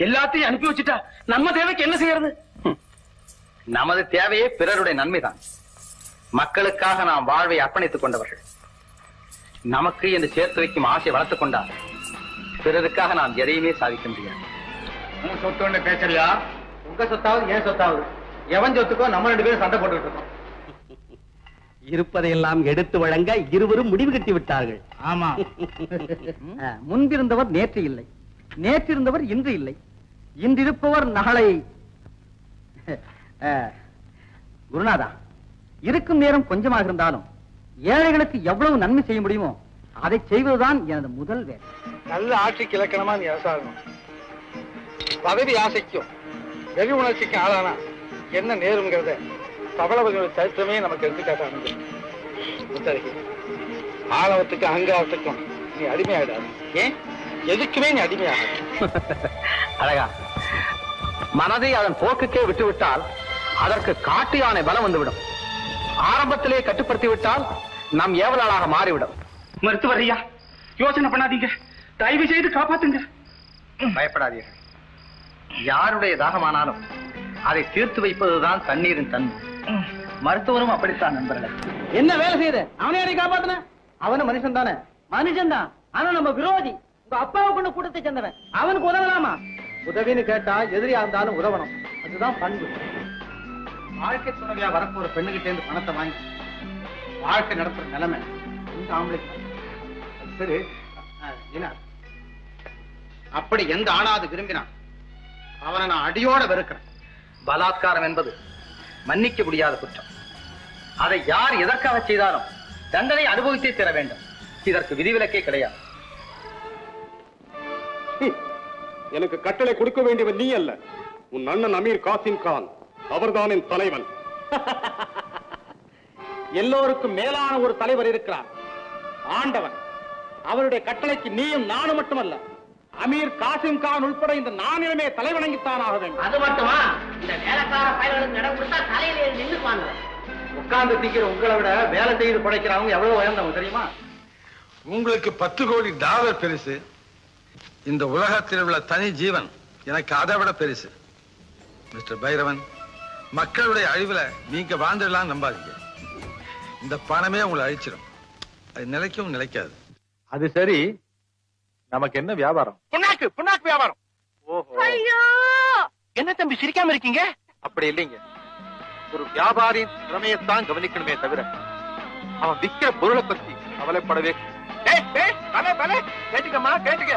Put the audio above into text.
எல்லாத்தையும் அனுப்பி வச்சுட்டா நம்ம தேவைக்கு என்ன செய்யறது? நமது தேவையே பிறருடைய நன்மைதான். மக்களுக்காக நாம் வாழ்வை அர்ப்பணித்துக் கொண்டவர்கள். நமக்கு என்று சேர்த்து வைக்கும் ஆசை வளர்த்துக் கொண்டால் பிறருக்காக நாம் எதையுமே சாதிக்க முடியாது. உன் சொத்து ஒண்ணு பேசலையா? உங்க சொத்தாவது ஏன் சொத்தாவது எவன் சொத்துக்கோ நம்ம 2 பேரும் சண்டை போட்டுட்டு இருக்கோம். இருப்பதையெல்லாம் எடுத்து வழங்க இருவரும் முடிவு கட்டி விட்டார்கள். ஆமா. முன்பிருந்தவர் நேற்று இல்லை, நேற்றிருந்தவர் இன்று இல்லை, இன்றிருப்பவர் நாளை. குருநாதா, இருக்கும் நேரம் கொஞ்சமாக இருந்தாலும் ஏழைகளுக்கு எவ்வளவு நன்மை செய்ய முடியுமோ அதை செய்வதுதான் எனது முதல் வேலை. நல்ல ஆட்சிக்கு இலக்கணமா நீ அரசாகணும். பதவி ஆசைக்கும் வெறி உணர்ச்சிக்கும் ஆளானா என்ன நேருங்கிறத பவளவர்கள் சரித்திரமே நமக்கு எடுத்துக்காட்டானது. ஆணவத்துக்கு அகங்காரத்துக்கும் நீ அடிமையாயிடாது. ஏன் எதுக்குமே நீ அடிமையாக. அழகா, மனதை அதன் போக்குக்கே விட்டுவிட்டால் அதற்கு காட்டு யானை பலம் வந்துவிடும். ஆரம்பத்திலே கட்டுப்படுத்தி விட்டால் நம் ஏவலாளாக மாறிவிடும். மருத்துவர் ஐயா, யோசனை பண்ணாதீங்க, தயவு செய்து காப்பாத்துங்க. பயப்படாதீர்கள். யாருடைய தாகமானாலும் அதை தீர்த்து வைப்பதுதான் தண்ணீரின் தன்மை. மருத்துவரும் அப்படித்தான் நண்பர்களே. என்ன வேலை செய்யுது? அவனே அடி காப்பாத்தின? அவனு மனுஷன் தானே? மனுஷன் தான், ஆனா நம்ம விரோதி. உங்க அப்பாவை கொண்டு கூட்டத்தை சேர்ந்தவன், அவனுக்கு உதவலாமா? உதவின்னு கேட்டா எதிரியா இருந்தாலும் உதவணும். அதுதான் பண்பு. வாழ்க்கை துணைவியா வரப்போற பெண்ணுகிட்ட இருந்து பணத்தை வாங்கி வாழ்க்கை நடத்துற நிலைமை இந்த ஆம்பளைக்கு. சரி, அப்படி எந்த ஆணாவது விரும்பினான் அவனை நான் அடியோட வெறுக்கிறேன். பலாத்காரம் என்பது மன்னிக்க முடியாத குற்றம். அதை யார் எதற்காக செய்தாலும் தண்டனை அனுபவித்தே தர வேண்டும். இதற்கு விதிவிலக்கே கிடையாது. எனக்கு கட்டளை கொடுக்க வேண்டியவன் நீ அல்ல, உன் அண்ணன் அமீர் காசிம் கான். அவர்தான் என் தலைவன். எல்லோருக்கும் மேலான ஒரு தலைவர் இருக்கிறார், ஆண்டவன். அவருடைய கட்டளைக்கு நீயும் நானும் மட்டுமல்ல, அமீர் காசிம் கான் உட்பட இந்த நானிலுமே தலைவணங்கித்தான் ஆக வேண்டும். அது மட்டுமா, இந்த வேலைக்கார பயல்களுக்கு இடம் கொடுத்தா தலையில நின்றுப்பாங்க. உட்கார்ந்து திக்கிற உங்களை விட வேலை செய்து படைக்கிறவங்க எவ்வளவு உயர்ந்தவங்க தெரியுமா? உங்களுக்கு 10 கோடி டாலர் பெருசு, இந்த உலகத்தில் உள்ள தனி ஜீவன் எனக்கு அதை விட பெருசு. மிஸ்டர் பைரவன், மக்களுடைய அழிவுல நீங்க வாழ்ந்துடலாம் நம்பாதீங்க. இந்த பணமே உங்களை அழிச்சிடும். அது நிலைக்கும் நிலைக்காது. அது சரி, நமக்கு என்ன வியாபாரம்? புண்ணாக்கு வியாபாரம். ஓஹோ, என்ன தம்பி சிரிக்காம இருக்கீங்க? அப்படி இல்லைங்க, ஒரு வியாபாரி திறமையத்தான் கவனிக்கணுமே தவிர அவன் விற்கிற பொருளை பத்தி கவலைப்படவே. கேட்டுக்கம்மா, கேட்டுக்க.